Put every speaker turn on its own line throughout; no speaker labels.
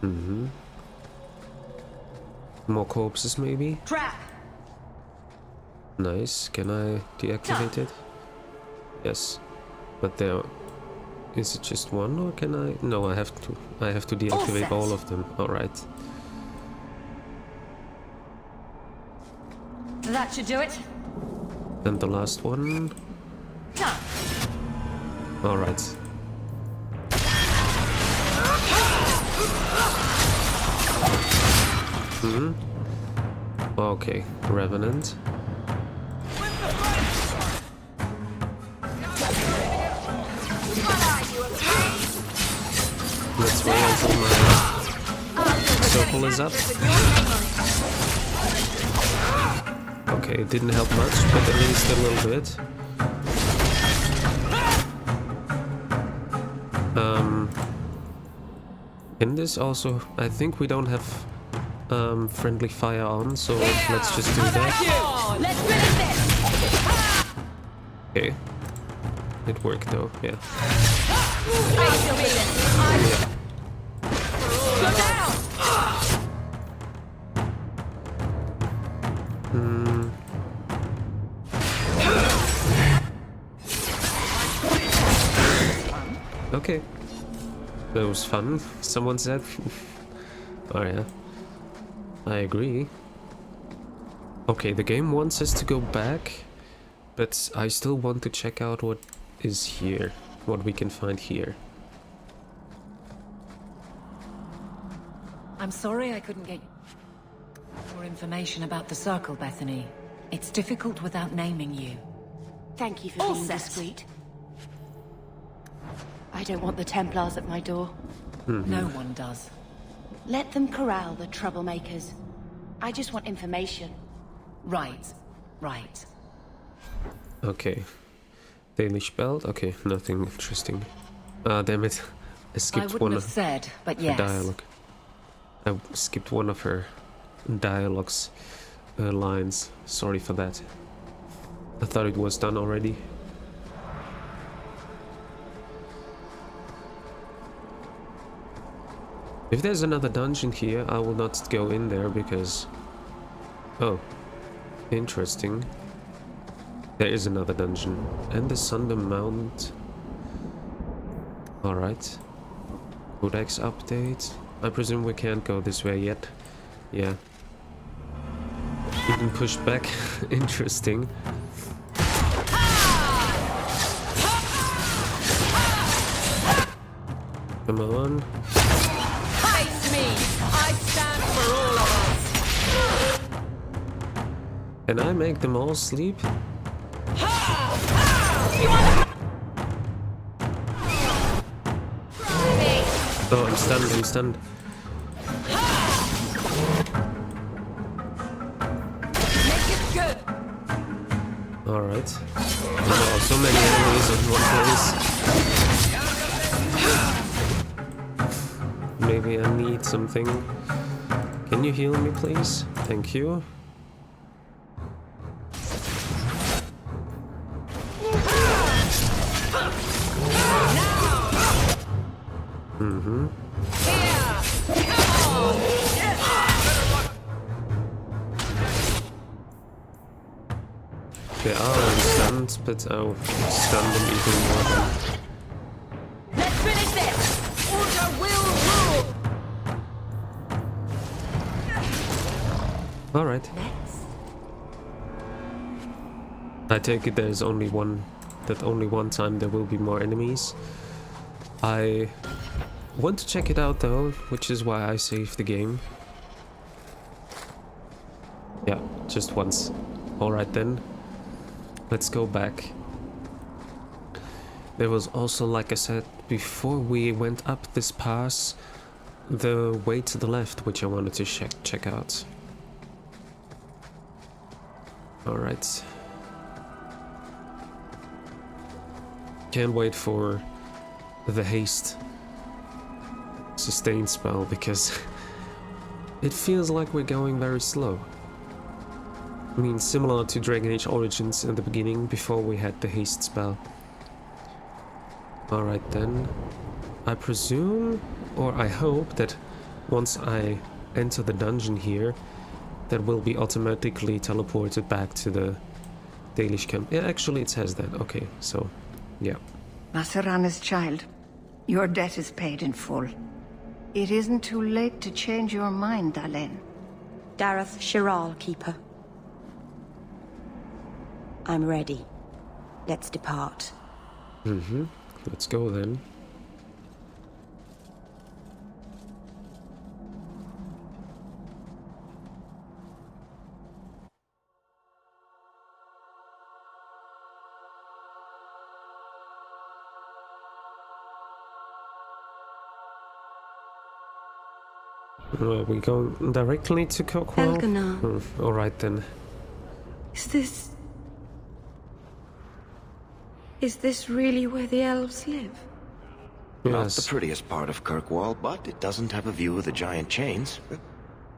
Mm-hmm. More corpses, maybe?
Trap!
Nice. Can I deactivate it? Yes. But there... Is it just one, or can I... No, I have to deactivate all of them. Alright.
That should do it.
And the last one... Alright. Okay, Revenant. Let's wait until my circle is up. Okay, it didn't help much, but at least a little bit. In this also, I think we don't have friendly fire on, so let's just do that. Okay. It worked though, yeah. Okay. That was fun, someone said. Oh yeah. I agree. Okay, the game wants us to go back, but I still want to check out what is here, what we can find here.
I'm sorry I couldn't get more information about the circle, Bethany. It's difficult without naming you.
Thank you for being discreet. I don't want the Templars at my door.
No one does.
Let them corral the troublemakers. I just want information.
Right, right.
Okay. Daily spelled? Okay, nothing interesting. Ah, damn it. I skipped one
have
of
said, but
her
yes.
dialogue. I skipped one of her dialogues lines. Sorry for that. I thought it was done already. If there's another dungeon here, I will not go in there because... Oh, interesting. There is another dungeon. And the Sunder Mount. Alright. Codex update. I presume we can't go this way yet. Yeah. Even pushed back. Interesting. Come on.
Face me! I stand for all of us!
Can I make them all sleep? Oh, I'm stunned, I'm stunned.
Make it good!
Alright. Wow, so many enemies in one place. Maybe I need something. Can you heal me, please? Thank you. They are stunned, but I'll stun them even more than...
Let's finish this! Order will rule!
Alright. I take it there's only one... that only one time there will be more enemies. I want to check it out though, which is why I saved the game. Yeah, just once. Alright then. Let's go back. There was also, like I said, before we went up this pass, the way to the left, which I wanted to check out. Alright. Can't wait for the haste sustain spell, because it feels like we're going very slow. I mean, similar to Dragon Age Origins in the beginning, before we had the haste spell. Alright then. I presume, or I hope, that once I enter the dungeon here, that will be automatically teleported back to the Dalish camp. Yeah, actually it says that. Okay, so, yeah.
Masarana's child, your debt is paid in full. It isn't too late to change your mind, Dalen.
Dareth Shiral, Keeper. I'm ready. Let's depart.
Let's go then. Are we going directly to Kirkwall?
Elganar.
Alright then.
Is this really where the elves live?
Not
Yes.
the prettiest part of Kirkwall, but it doesn't have a view of the giant chains.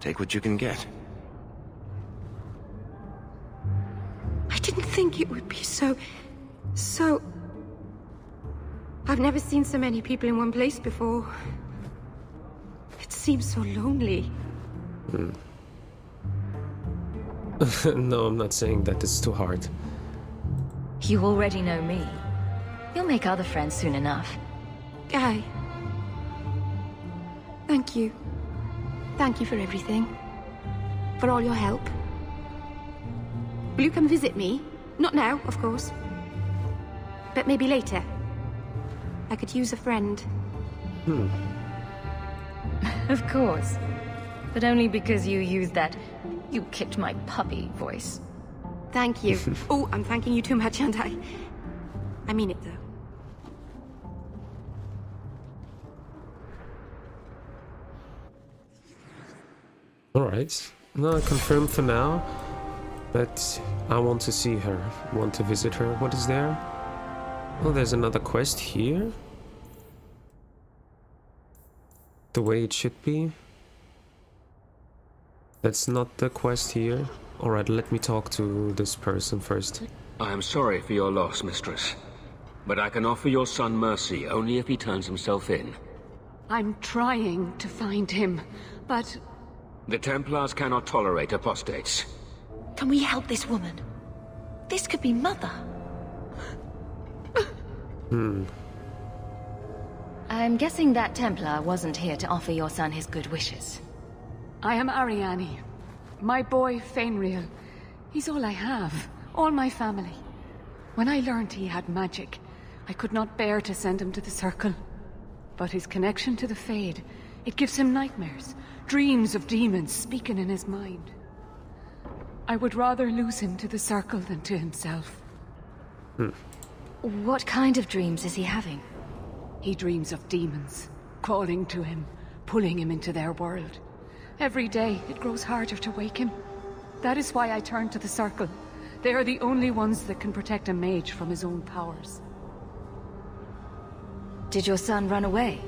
Take what you can get.
I didn't think it would be so... I've never seen so many people in one place before. It seems so lonely.
No, I'm not saying that it's too hard.
You already know me. You'll make other friends soon enough.
Guy. Thank you. Thank you for everything. For all your help. Will you come visit me? Not now, of course. But maybe later. I could use a friend.
Of course. But only because you used that "you kicked my puppy" voice.
Thank you. Oh, I'm thanking you too much, aren't I? I mean it, though.
Alright. No, confirmed for now. But I want to see her. Want to visit her. What is there? Oh, there's another quest here. The way it should be. That's not the quest here. Alright, let me talk to this person first.
I am sorry for your loss, mistress. But I can offer your son mercy only if he turns himself in.
I'm trying to find him, but...
The Templars cannot tolerate apostates.
Can we help this woman? This could be Mother.
I'm guessing that Templar wasn't here to offer your son his good wishes.
I am Ariane. My boy, Fainriel. He's all I have. All my family. When I learned he had magic, I could not bear to send him to the Circle. But his connection to the Fade, it gives him nightmares. Dreams of demons speaking in his mind. I would rather lose him to the Circle than to himself.
What kind of dreams is he having?
He dreams of demons, crawling to him, pulling him into their world. Every day, it grows harder to wake him. That is why I turn to the Circle. They are the only ones that can protect a mage from his own powers.
Did your son run away?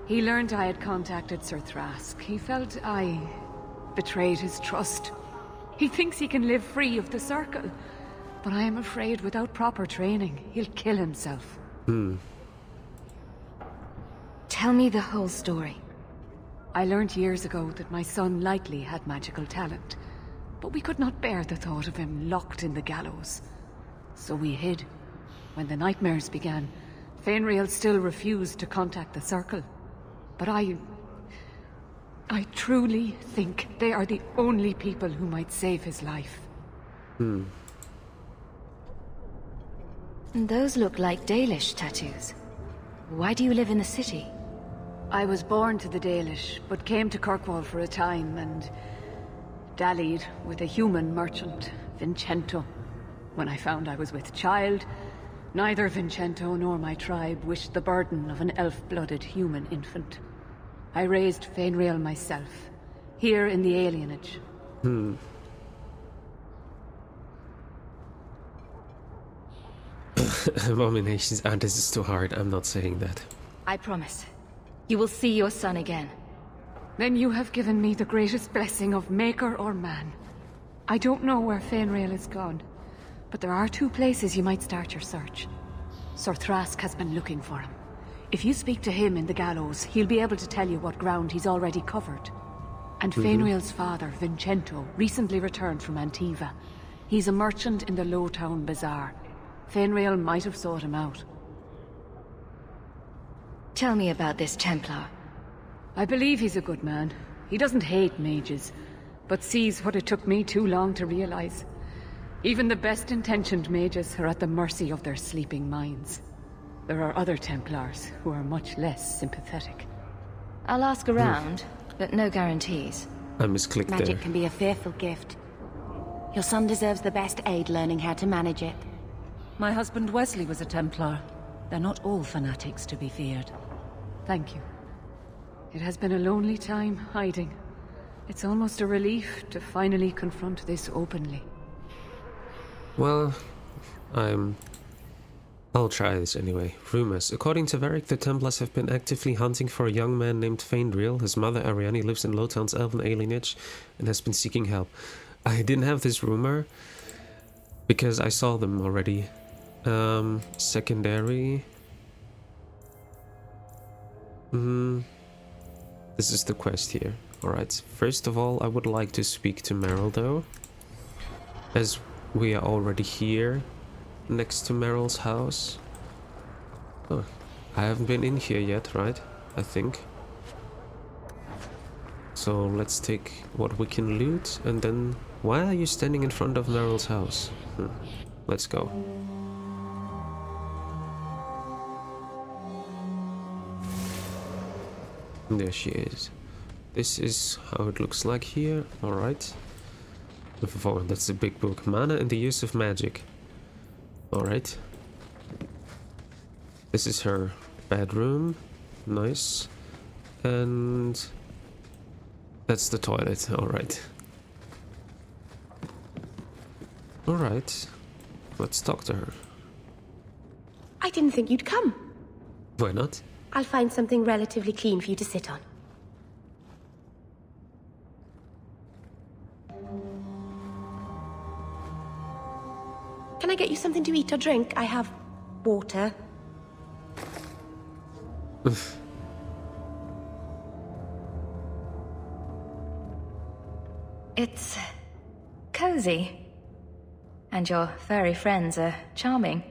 He learned I had contacted Sir Thrask. He felt I betrayed his trust. He thinks he can live free of the Circle. But I am afraid without proper training, he'll kill himself.
Tell me the whole story.
I learned years ago that my son likely had magical talent. But we could not bear the thought of him locked in the gallows. So we hid. When the nightmares began, Fainriel still refused to contact the Circle. But I truly think they are the only people who might save his life.
Those look like Dalish tattoos. Why do you live in the city?
I was born to the Dalish, but came to Kirkwall for a time and dallied with a human merchant, Vincento. When I found I was with child, neither Vincento nor my tribe wished the burden of an elf-blooded human infant. I raised Fainriel myself, here in the alienage.
Abominations. Ah, this is too hard. I'm not saying that.
I promise. You will see your son again.
Then you have given me the greatest blessing of maker or man. I don't know where Fainriel is gone, but there are two places you might start your search. Sir Thrask has been looking for him. If you speak to him in the gallows, he'll be able to tell you what ground he's already covered. And Fainriel's father, Vincento, recently returned from Antiva. He's a merchant in the Lowtown Bazaar. Fainriel might have sought him out.
Tell me about this Templar.
I believe he's a good man. He doesn't hate mages, but sees what it took me too long to realize. Even the best-intentioned mages are at the mercy of their sleeping minds. There are other Templars who are much less sympathetic.
I'll ask around, but no guarantees.
I misclicked there.
Magic can be a fearful gift. Your son deserves the best aid learning how to manage it.
My husband Wesley was a Templar. They're not all fanatics to be feared.
Thank you. It has been a lonely time hiding. It's almost a relief to finally confront this openly.
Well, I'll try this anyway. Rumors. According to Varric, the Templars have been actively hunting for a young man named Fainriel. His mother, Ariane, lives in Lowtown's elven alienage and has been seeking help. I didn't have this rumor because I saw them already. Secondary. This is the quest here. Alright, first of all, I would like to speak to Meryl though, as we are already here next to Meryl's house. Oh, I haven't been in here yet, right? I think. So let's take what we can loot and then... Why are you standing in front of Meryl's house? Let's go. There she is. This is how it looks like here. Alright. Oh, that's a big book. Mana and the use of magic. Alright. This is her bedroom. Nice. And that's the toilet. Alright. Alright. Let's talk to her.
I didn't think you'd come.
Why not?
I'll find something relatively clean for you to sit on. Can I get you something to eat or drink? I have water.
It's cozy. And your furry friends are charming.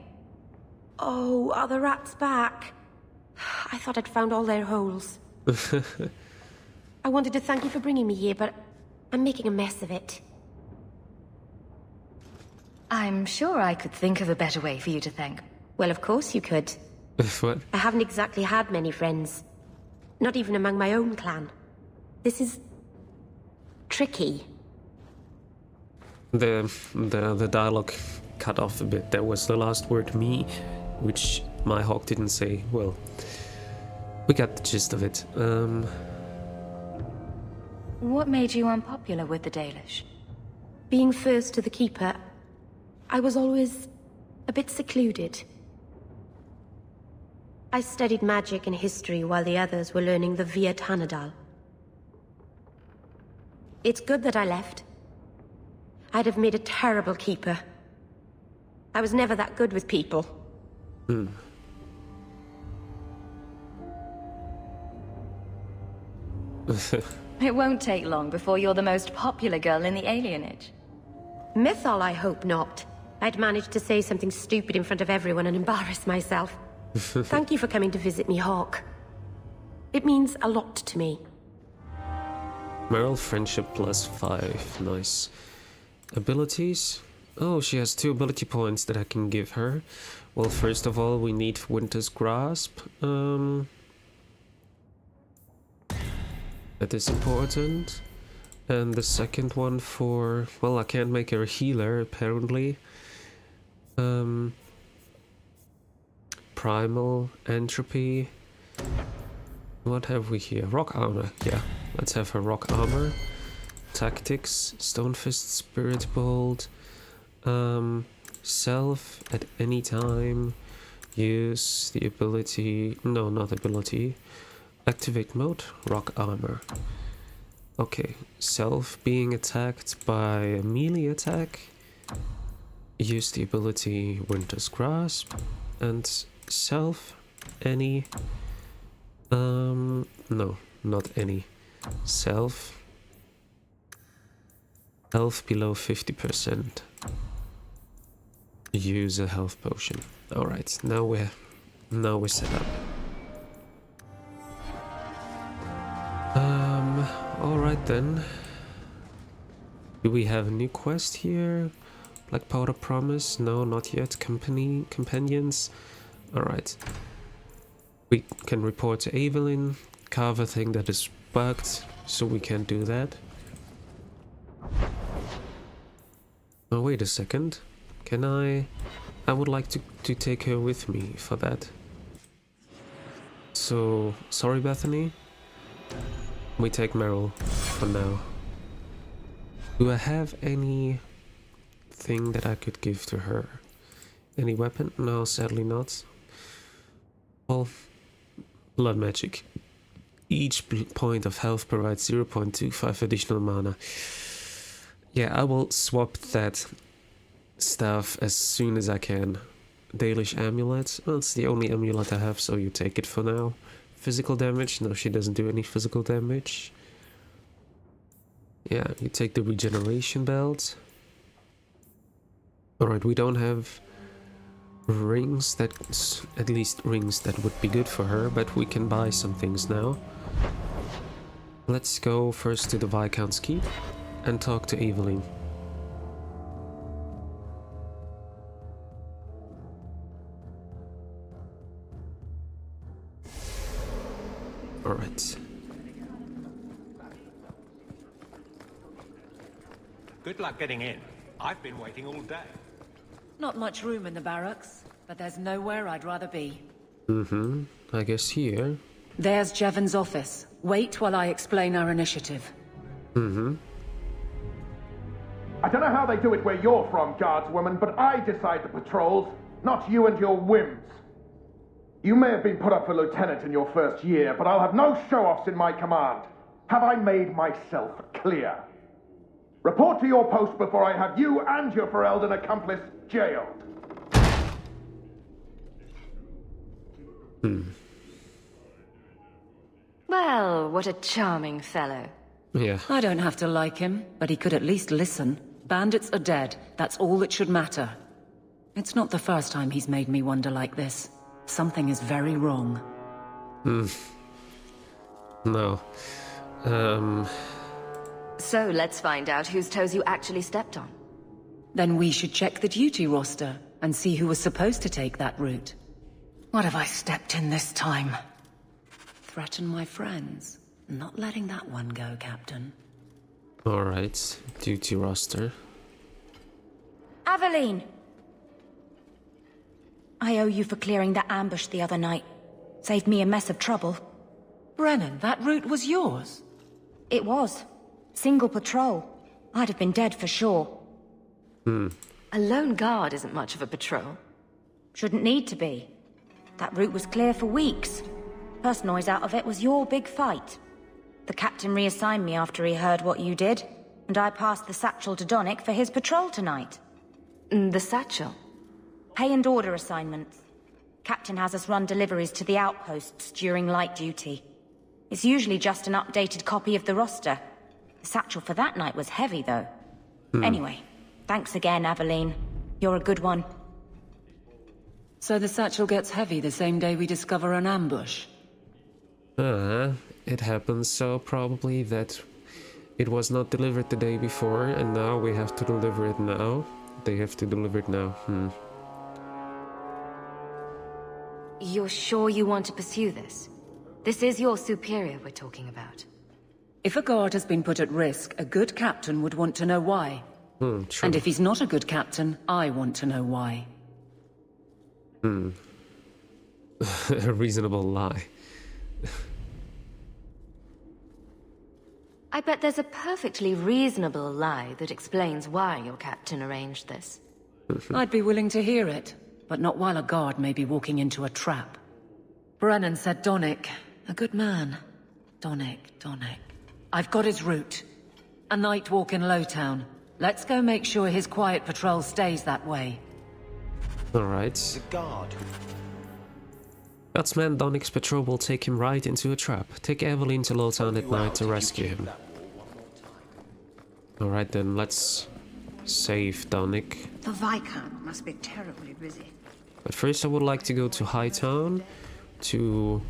Oh, are the rats back? I thought I'd found all their holes. I wanted to thank you for bringing me here, but I'm making a mess of it.
I'm sure I could think of a better way for you to thank.
Well, of course you could.
What?
I haven't exactly had many friends. Not even among my own clan. This is... tricky.
The dialogue cut off a bit. There was the last word, me, which my hawk didn't say. Well, we got the gist of it.
What made you unpopular with the Dalish?
Being first to the Keeper, I was always a bit secluded. I studied magic and history while the others were learning the Via Tanadal. It's good that I left. I'd have made a terrible Keeper. I was never that good with people.
It won't take long before you're the most popular girl in the alienage.
Mythol, I hope not. I'd managed to say something stupid in front of everyone and embarrass myself. Thank you for coming to visit me, Hawk. It means a lot to me.
Meryl, friendship +5. Nice. Abilities? Oh, she has 2 ability points that I can give her. Well, first of all, we need Winter's Grasp. That is important. And the second one for... Well, I can't make her a healer, apparently. Primal, Entropy. What have we here? Rock Armor. Yeah, let's have her Rock Armor. Tactics, Stone Fist, Spirit Bolt. Self, at any time. Use the ability... No, not ability. Activate mode, Rock Armor. Okay, self being attacked by a melee attack. Use the ability Winter's Grasp. And self, any No, not any. Self. Health below 50%. Use a health potion. Alright, now we're set up. Alright then. Do we have a new quest here? Black Powder Promise? No, not yet. Companions? Alright. We can report to Evelyn. Carve thing that is bugged, so we can't do that. Oh, wait a second. Can I would like to take her with me for that. So, sorry Bethany. We take Meryl for now. Do I have any thing that I could give to her? Any weapon? No, sadly not. Well, blood magic. Each point of health provides 0.25 additional mana. Yeah, I will swap that stuff as soon as I can. Dalish amulet. Well, it's the only amulet I have, so you take it for now. Physical damage. No, she doesn't do any physical damage. Yeah, you take the regeneration belt. Alright, we don't have rings at least rings that would be good for her, but we can buy some things now. Let's go first to the Viscount's Keep and talk to Evelyn. Alright.
Good luck getting in. I've been waiting all day.
Not much room in the barracks, but there's nowhere I'd rather be.
I guess here.
There's Jevon's office. Wait while I explain our initiative.
I don't know how they do it where you're from, guardswoman, but I decide the patrols, not you and your whims. You may have been put up for lieutenant in your first year, but I'll have no show-offs in my command. Have I made myself clear? Report to your post before I have you and your Ferelden accomplice jailed.
Well, what a charming fellow.
Yeah.
I don't have to like him, but he could at least listen. Bandits are dead. That's all that should matter. It's not the first time he's made me wonder like this. Something is very wrong.
No.
So let's find out whose toes you actually stepped on.
Then we should check the duty roster and see who was supposed to take that route. What have I stepped in this time? Threaten my friends. Not letting that one go, Captain.
Alright. Duty roster.
Aveline! I owe you for clearing that ambush the other night. Saved me a mess of trouble.
Brennan, that route was yours?
It was. Single patrol. I'd have been dead for sure.
A lone guard isn't much of a patrol.
Shouldn't need to be. That route was clear for weeks. First noise out of it was your big fight. The captain reassigned me after he heard what you did, and I passed the satchel to Donnick for his patrol tonight.
The satchel?
Pay and order assignments. Captain has us run deliveries to the outposts during light duty. It's usually just an updated copy of the roster. The satchel for that night was heavy, though. Anyway, thanks again, Aveline. You're a good one.
So the satchel gets heavy the same day we discover an ambush?
It happens so probably that it was not delivered the day before, and now we have to deliver it now. They have to deliver it now.
You're sure you want to pursue this? This is your superior we're talking about.
If a guard has been put at risk, a good captain would want to know why.
True.
And if he's not a good captain, I want to know why.
A reasonable lie.
I bet there's a perfectly reasonable lie that explains why your captain arranged this.
I'd be willing to hear it, but not while a guard may be walking into a trap. Brennan said Donnick. A good man. Donnick. I've got his route. A night walk in Lowtown. Let's go make sure his quiet patrol stays that way.
Alright.
The guard.
Guardsman Donic's patrol will take him right into a trap. Take Evelyn to Lowtown at night to rescue him. Alright then, let's save Donic.
The Viscount must be terribly busy.
But first I would like to go to Hightown to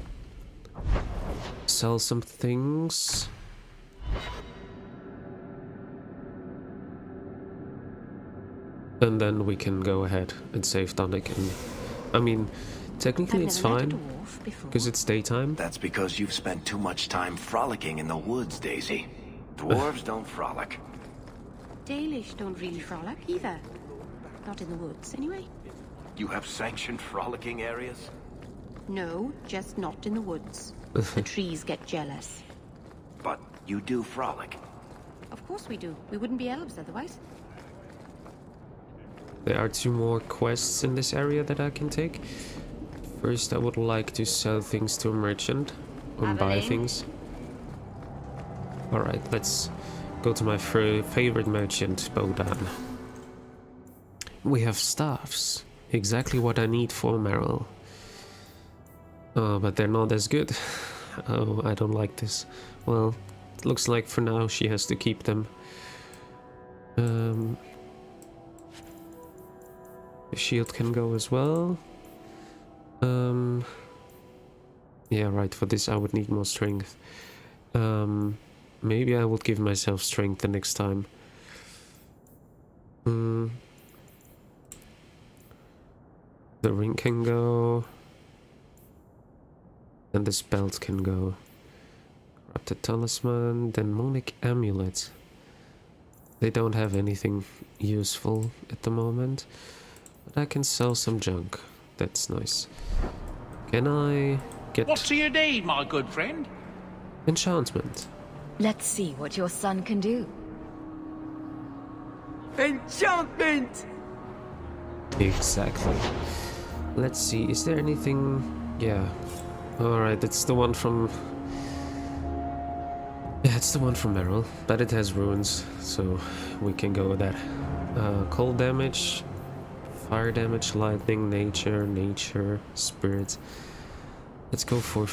sell some things. And then we can go ahead and save Donic. And I mean, technically it's fine, because it's daytime.
That's because you've spent too much time frolicking in the woods, Daisy. Dwarves don't frolic.
Dalish don't really frolic either. Not in the woods, anyway.
You have sanctioned frolicking areas?
No, just not in the woods. The trees get jealous.
But you do frolic.
Of course we do. We wouldn't be elves otherwise.
There are 2 more quests in this area that I can take. First, I would like to sell things to a merchant or buy things. Alright, let's go to my favorite merchant, Bodan. We have staffs. Exactly what I need for Meryl. Oh, but they're not as good. Oh, I don't like this. Well, it looks like for now she has to keep them. The shield can go as well. Yeah, right, for this I would need more strength. Maybe I would give myself strength the next time. The ring can go. And this belt can go. Corrupted talisman, demonic amulet. They don't have anything useful at the moment. But I can sell some junk. That's nice. Can I get...
What do you need, my good friend?
enchantment?
Let's see what your son can do.
Enchantment!
Exactly. Let's see, is there anything... Yeah. Alright, it's the one from... Yeah, it's the one from Meryl, but it has runes, so we can go with that. Cold damage, fire damage, lightning, nature, spirit. Let's go for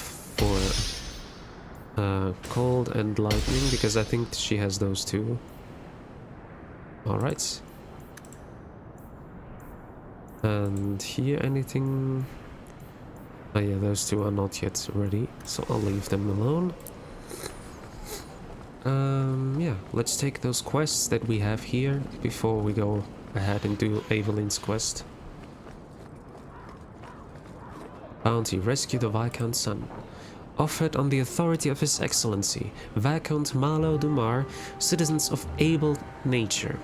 cold and lightning, because I think she has those too. Alright. And here anything... Oh yeah, those two are not yet ready, so I'll leave them alone. Yeah, let's take those quests that we have here before we go ahead and do Evelyn's quest. Bounty, rescue the Viscount's son. Offered on the authority of His Excellency, Viscount Malo Dumar, citizens of able nature.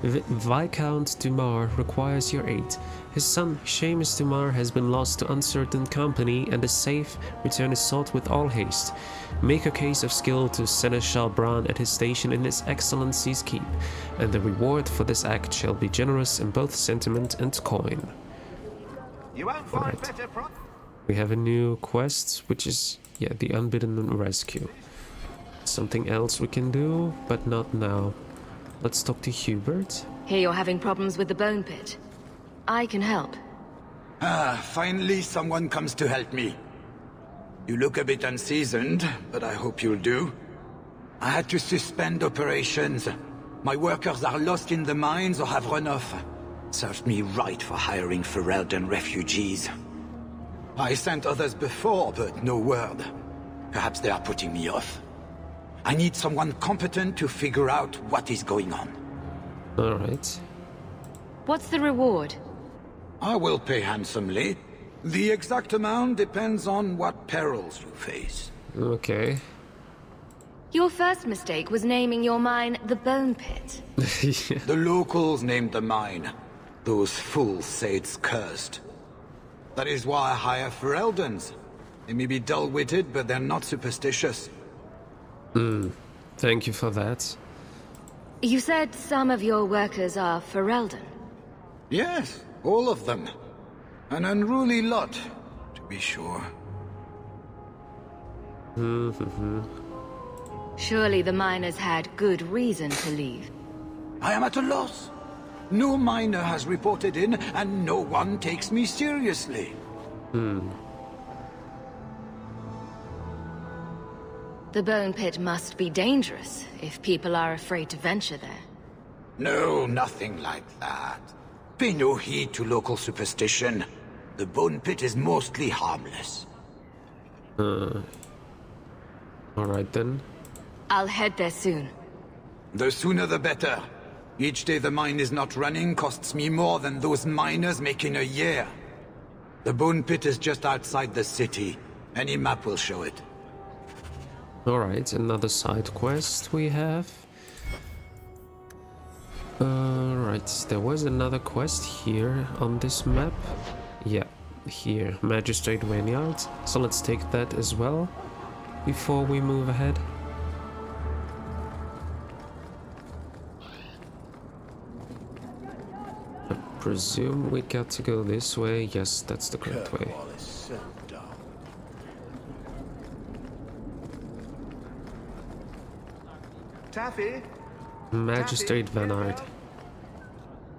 Viscount Dumar requires your aid. His son, Seamus Dumar, has been lost to uncertain company, and a safe return is sought with all haste. Make a case of skill to Seneschal Bran at his station in His Excellency's keep, and the reward for this act shall be generous in both sentiment and coin.
You won't find better
We have a new quest, which is, yeah, the Unbidden Rescue. Something else we can do, but not now. Let's talk to Hubert.
Hear you're having problems with the bone pit. I can help.
Ah, finally someone comes to help me. You look a bit unseasoned, but I hope you'll do. I had to suspend operations. My workers are lost in the mines or have run off. Served me right for hiring Ferelden refugees. I sent others before, but no word. Perhaps they are putting me off. I need someone competent to figure out what is going on.
Alright.
What's the reward?
I will pay handsomely. The exact amount depends on what perils you face.
Okay.
Your first mistake was naming your mine the Bone Pit.
Yeah.
The locals named the mine. Those fools say it's cursed. That is why I hire Fereldens. They may be dull-witted, but they're not superstitious.
Thank you for that.
You said some of your workers are Ferelden.
Yes, all of them. An unruly lot, to be sure.
Surely the miners had good reason to leave.
I am at a loss. No miner has reported in, and no one takes me seriously.
The Bone Pit must be dangerous if people are afraid to venture there.
No, nothing like that. Pay no heed to local superstition. The Bone Pit is mostly harmless.
Alright then.
I'll head there soon.
The sooner the better. Each day the mine is not running costs me more than those miners make in a year. The Bone Pit is just outside the city. Any map will show it.
Alright, another side quest we have. Right, there was another quest here on this map. Yeah, here, Magistrate Vineyard. So let's take that as well before we move ahead. I presume we got to go this way. Yes, that's the correct way.
Taffy?
Magistrate Vineyard.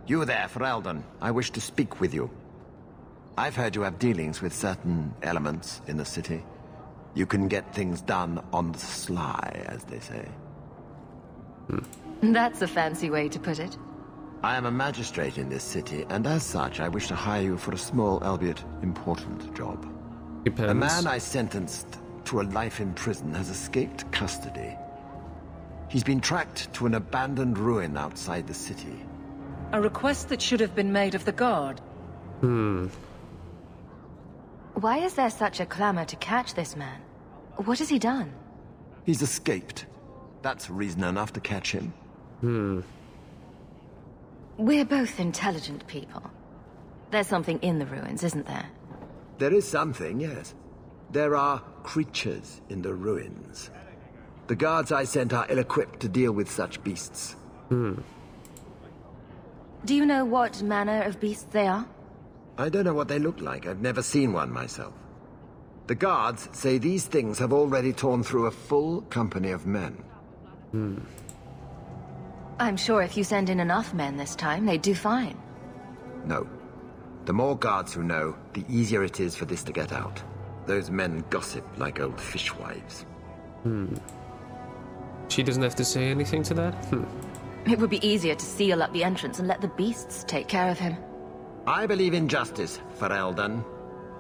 You there, Ferelden. I wish to speak with you. I've heard you have dealings with certain elements in the city. You can get things done on the sly, as they say.
That's a fancy way to put it.
I am a magistrate in this city, and as such, I wish to hire you for a small, albeit important, job.
Depends.
A man I sentenced to a life in prison has escaped custody. He's been tracked to an abandoned ruin outside the city.
A request that should have been made of the guard.
Why is there such a clamor to catch this man? What has he done?
He's escaped. That's reason enough to catch him.
We're both intelligent people. There's something in the ruins, isn't there?
There is something, yes. There are creatures in the ruins. The guards I sent are ill-equipped to deal with such beasts.
Do you know what manner of beasts they are?
I don't know what they look like. I've never seen one myself. The guards say these things have already torn through a full company of men.
I'm sure if you send in enough men this time, they'd do fine.
No. The more guards who know, the easier it is for this to get out. Those men gossip like old fishwives.
She doesn't have to say anything to that?
It would be easier to seal up the entrance and let the beasts take care of him.
I believe in justice, Ferelden,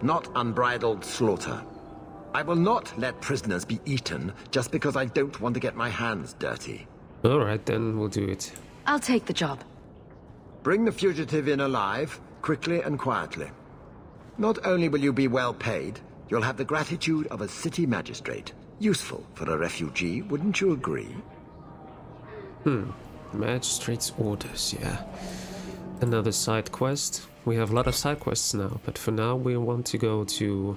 not unbridled slaughter. I will not let prisoners be eaten just because I don't want to get my hands dirty.
Alright, then we'll do it.
I'll take the job.
Bring the fugitive in alive, quickly and quietly. Not only will you be well paid, you'll have the gratitude of a city magistrate. Useful for a refugee, wouldn't you agree?
Magistrate's orders, yeah. Another side quest. We have a lot of side quests now, but for now we want to go to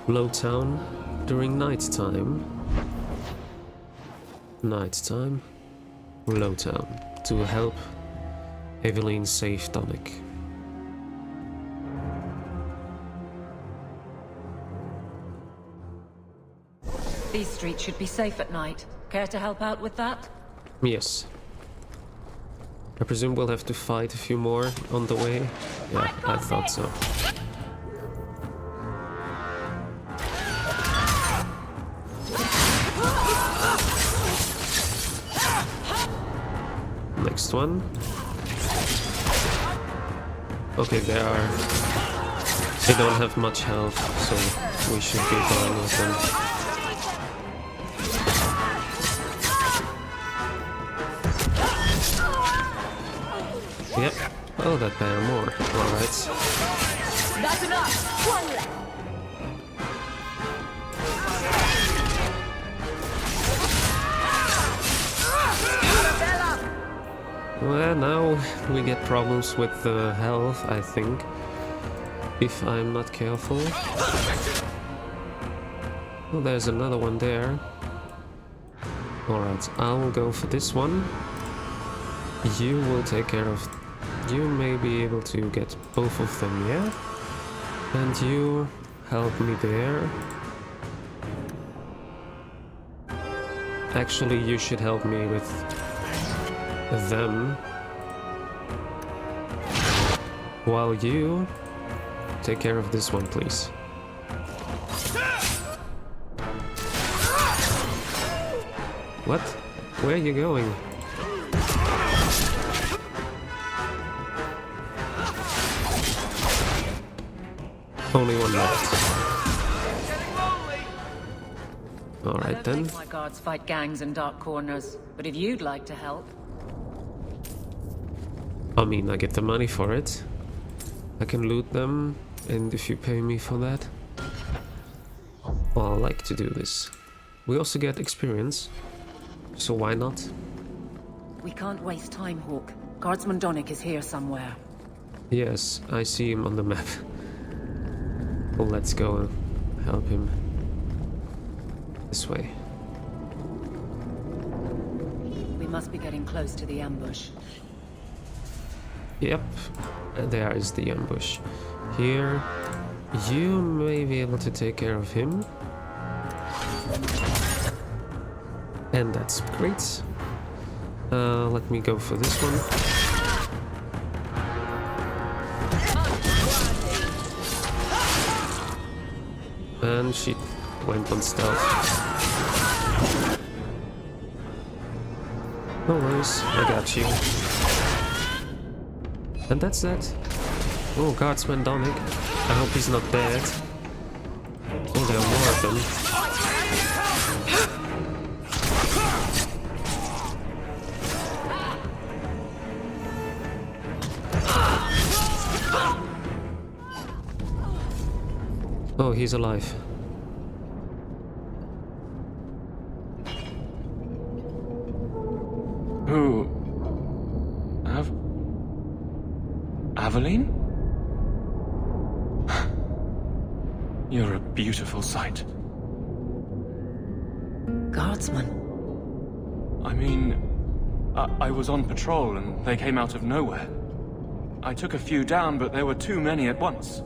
Lowtown during nighttime. Lowtown to help Evelyn save Tonic.
These streets should be safe at night. Care to help out with that?
Yes. I presume we'll have to fight a few more on the way. Yeah, I thought so. Next one. Okay, they don't have much health, so we should be fine with them. Yep. Oh, that bear more. Alright.
That's enough! One left!
Well, now we get problems with the health, I think. If I'm not careful. Oh, there's another one there. Alright, I'll go for this one. You will take care of... You may be able to get both of them, yeah? And you help me there. Actually, you should help me with them. While you take care of this one, please. What? Where are you going? Only one left. Alright then.
I don't make my guards fight gangs in dark corners, but if you'd like to help...
I mean, I get the money for it. I can loot them, and if you pay me for that... Well, I like to do this. We also get experience, so why not?
We can't waste time, Hawk. Guardsman Donick is here somewhere.
Yes, I see him on the map. Well, let's go and help him. This way.
We must be getting close to the ambush.
Yep, there is the ambush. Here, you may be able to take care of him. And that's great. Let me go for this one. And she went on stealth. No worries, I got you. And that's that. Oh, Guardsman Donick. I hope he's not dead. Oh, there are more of them. Oh, he's alive.
Who? Aveline? You're a beautiful sight.
Guardsman?
I mean, I was on patrol and they came out of nowhere. I took a few down, but there were too many at once.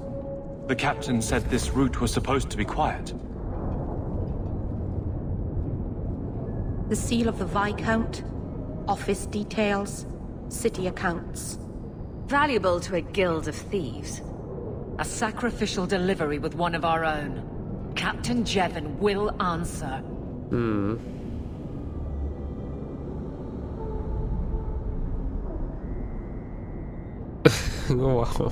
The captain said this route was supposed to be quiet.
The seal of the Viscount, office details, city accounts.
Valuable to a guild of thieves.
A sacrificial delivery with one of our own. Captain Jevon will answer.
Wow.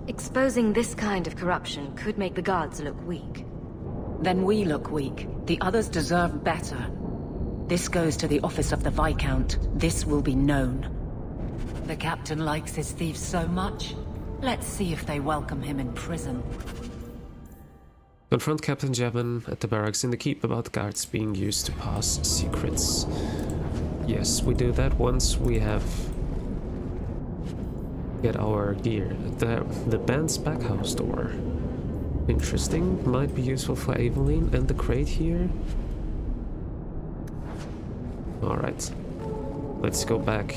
Exposing this kind of corruption could make the guards look weak.
Then we look weak. The others deserve better. This goes to the office of the Viscount. This will be known. The captain likes his thieves so much. Let's see if they welcome him in prison.
Confront Captain Jevon at the barracks in the keep about guards being used to pass secrets. Yes, we do that once we have get our gear. The band's back house door. Interesting. Might be useful for Aveline. And the crate here. Alright. Let's go back.